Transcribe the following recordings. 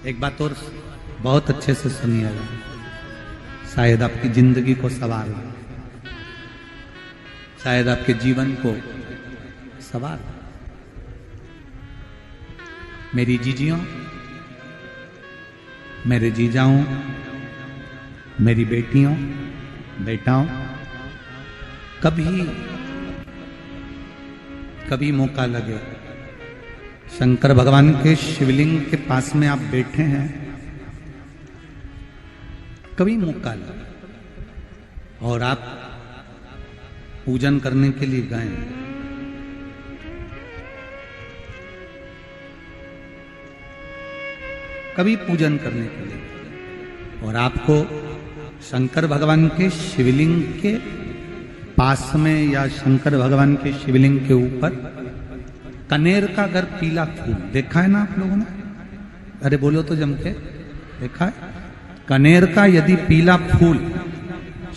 एक बात और बहुत अच्छे से सुनिएगा, शायद आपकी जिंदगी को सवार, शायद आपके जीवन को सवार। मेरी जीजियों, मेरे जीजाओं, मेरी बेटियों, बेटाओं, कभी मौका लगे, शंकर भगवान के शिवलिंग के पास में आप बैठे हैं, कभी मौका लगे और आप पूजन करने के लिए गए, कभी पूजन करने के लिए और आपको शंकर भगवान के शिवलिंग के पास में या शंकर भगवान के शिवलिंग के ऊपर कनेर का अगर पीला फूल देखा है ना आप लोगों ने, अरे बोलो तो जम के, देखा है? कनेर का यदि पीला फूल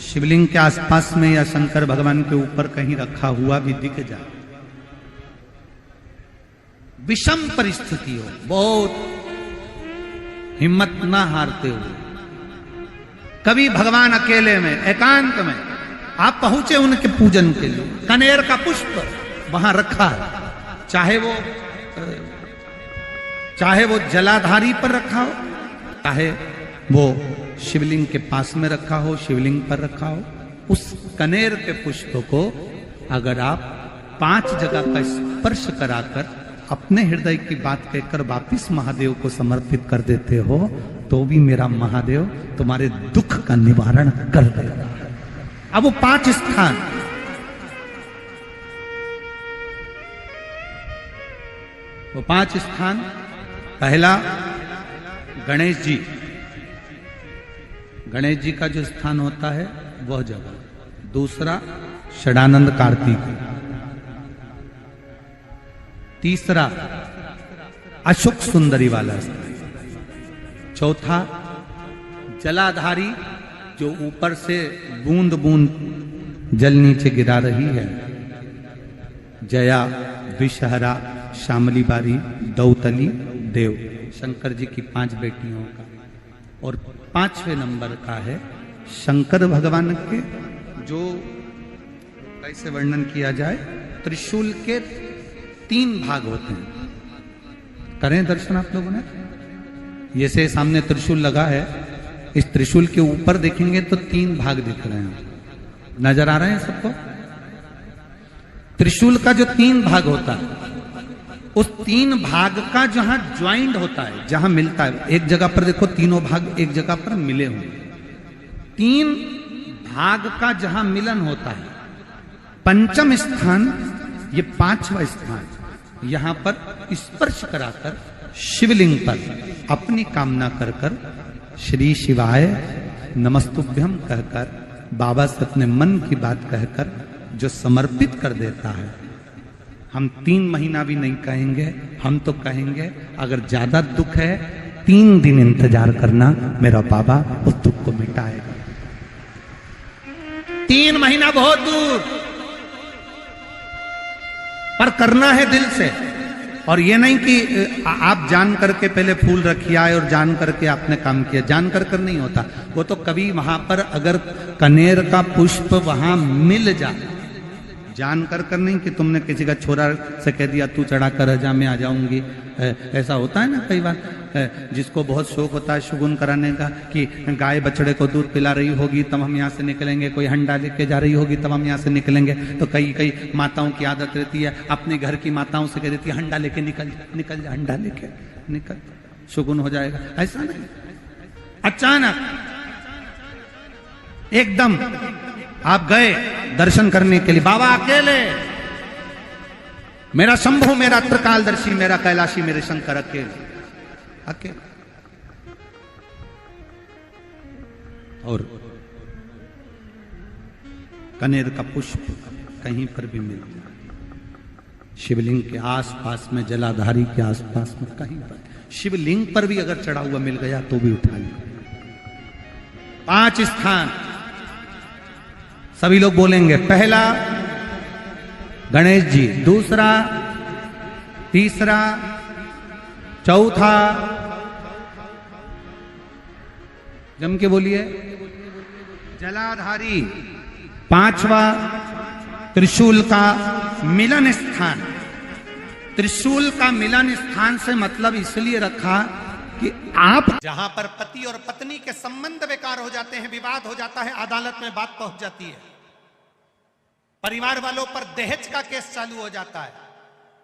शिवलिंग के आसपास में या शंकर भगवान के ऊपर कहीं रखा हुआ भी दिख जाए, विषम परिस्थिति हो, बहुत हिम्मत ना हारते हुए, कभी भगवान अकेले में एकांत में आप पहुंचे उनके पूजन के लिए, कनेर का पुष्प वहां रखा है, चाहे वो जलाधारी पर रखा हो, चाहे वो शिवलिंग के पास में रखा हो, शिवलिंग पर रखा हो, उस कनेर के पुष्प को अगर आप 5 जगह का स्पर्श कराकर अपने हृदय की बात कहकर वापिस महादेव को समर्पित कर देते हो, तो भी मेरा महादेव तुम्हारे दुख का निवारण कर देगा। अब वो 5 स्थान, वो 5 स्थान, पहला गणेश जी, गणेश जी का जो स्थान होता है वह जगह, दूसरा षडानंद कार्तिक, तीसरा अशोक सुंदरी वाला स्थान, चौथा जलाधारी जो ऊपर से बूंद बूंद जल नीचे गिरा रही है, जया, विषहरा, श्यामली बारी, दौतली, देव, शंकर जी की 5 बेटियों का, और 5वें नंबर का है शंकर भगवान के, जो कैसे वर्णन किया जाए, त्रिशूल के 3 भाग होते हैं। करें दर्शन आप लोगों ने, ये से सामने त्रिशूल लगा है, इस त्रिशूल के ऊपर देखेंगे तो 3 भाग दिख रहे हैं, नजर आ रहे हैं सबको? त्रिशूल का जो 3 भाग होता है, उस 3 भाग का जहां ज्वाइंट होता है, जहां मिलता है, एक जगह पर देखो तीनों भाग एक जगह पर मिले हुए, 3 भाग का जहां मिलन होता है, 5वां स्थान, ये 5वां स्थान, यहां पर स्पर्श कराकर शिवलिंग पर अपनी कामना कर कर श्री शिवाय नमस्तुभ्यम कहकर बाबा से अपने मन की बात कहकर जो समर्पित कर देता है, हम 3 महीना भी नहीं कहेंगे, हम तो कहेंगे अगर ज्यादा दुख है 3 दिन इंतजार करना, मेरा बाबा उस दुख को मिटाएगा। 3 महीना बहुत दूर, पर करना है दिल से, और ये नहीं कि आप जान करके पहले फूल रखिए आए और जान करके आपने काम किया, जान कर नहीं होता वो तो, कभी वहां पर अगर कनेर का पुष्प वहां मिल जाए, जान कर नहीं कि तुमने किसी का छोरा से कह दिया तू चढ़ा कर जा मैं आ जाऊंगी, ऐसा होता है ना कई बार, जिसको बहुत शौक होता है शगुन कराने का, कि गाय बछड़े को दूध पिला रही होगी तब हम यहाँ से निकलेंगे, कोई हंडा लेके जा रही होगी तब हम यहाँ से निकलेंगे, तो कई माताओं की आदत रहती है, अपने घर की माताओं से कह देती है हंडा लेके निकल जा, हंडा लेके निकल, शगुन हो जाएगा। ऐसा नहीं, अचानक एकदम आप गए दर्शन करने के लिए, बाबा अकेले, मेरा शंभु, मेरा त्रिकालदर्शी, मेरा कैलाशी, मेरे शंकर अकेले, और कनेर का पुष्प कहीं पर भी मिल जाए, शिवलिंग के आसपास में, जलाधारी के आसपास में, कहीं पर, शिवलिंग पर भी अगर चढ़ा हुआ मिल गया तो भी उठा लिया। 5 स्थान सभी लोग बोलेंगे, पहला गणेश जी, दूसरा, तीसरा, चौथा, जम के बोलिए। जलाधारी, पांचवा त्रिशूल का मिलन स्थान। त्रिशूल का मिलन स्थान से मतलब इसलिए रखा कि आप जहां पर पति और पत्नी के संबंध बेकार हो जाते हैं, विवाद हो जाता है, अदालत में बात पहुंच जाती है, परिवार वालों पर दहेज का केस चालू हो जाता है,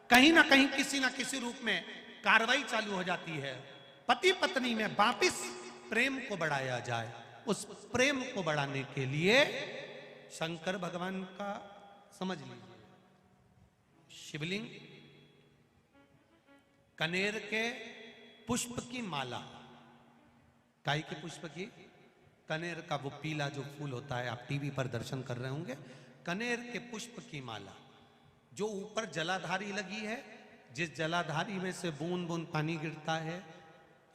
कहीं ना कहीं किसी ना किसी रूप में कार्रवाई चालू हो जाती है, पति पत्नी में वापिस प्रेम को बढ़ाया जाए, उस प्रेम को बढ़ाने के लिए शंकर भगवान का समझ लीजिए शिवलिंग, कनेर के पुष्प की माला, काय के पुष्प की, कनेर का वो पीला जो फूल होता है, आप टीवी पर दर्शन कर रहे होंगे, कनेर के पुष्प की माला जो ऊपर जलाधारी लगी है, जिस जलाधारी में से बूंद बूंद पानी गिरता है,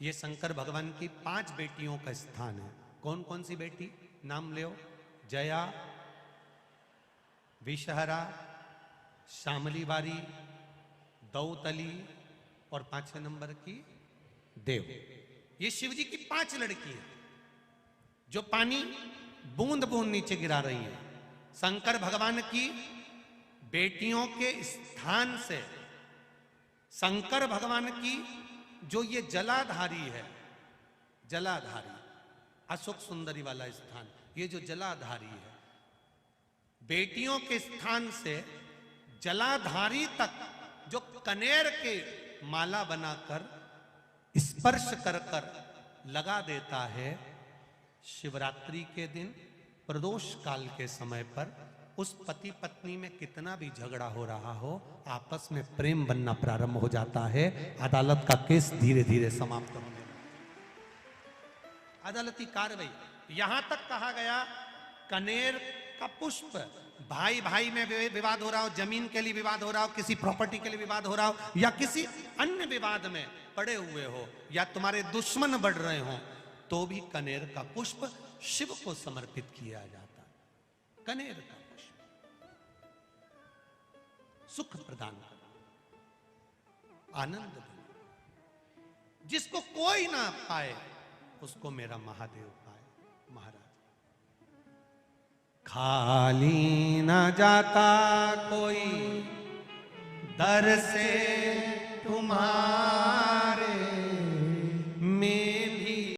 ये शंकर भगवान की 5 बेटियों का स्थान है। कौन कौन सी बेटी नाम ले? जया, विषहरा, श्यामली बारी, दौतली और 5वें नंबर की देव। ये शिव जी की 5 लड़की है जो पानी बूंद बूंद नीचे गिरा रही है। शंकर भगवान की बेटियों के स्थान से शंकर भगवान की जो ये जलाधारी है, जलाधारी अशोक सुंदरी वाला स्थान, ये जो जलाधारी है, बेटियों के स्थान से जलाधारी तक जो कनेर के माला बनाकर स्पर्श कर कर लगा देता है, शिवरात्रि के दिन प्रदोष काल के समय पर उस पति पत्नी में कितना भी झगड़ा हो रहा हो, आपस में प्रेम बनना प्रारंभ हो जाता है। अदालत का केस धीरे धीरे समाप्त होने लगता है। अदालती कार्रवाई, यहां तक कहा गया कनेर का पुष्प, भाई भाई में विवाद हो रहा हो, जमीन के लिए विवाद हो रहा हो, किसी प्रॉपर्टी के लिए विवाद हो रहा हो, या किसी अन्य विवाद में पड़े हुए हो, या तुम्हारे दुश्मन बढ़ रहे हो, तो भी कनेर का पुष्प शिव को समर्पित किया जाता है। कनेर का पुष्प सुख प्रदान करना, आनंद देना, जिसको कोई ना पाए उसको मेरा महादेव पाए। महाराज, खाली ना जाता कोई दर से तुम्हारा,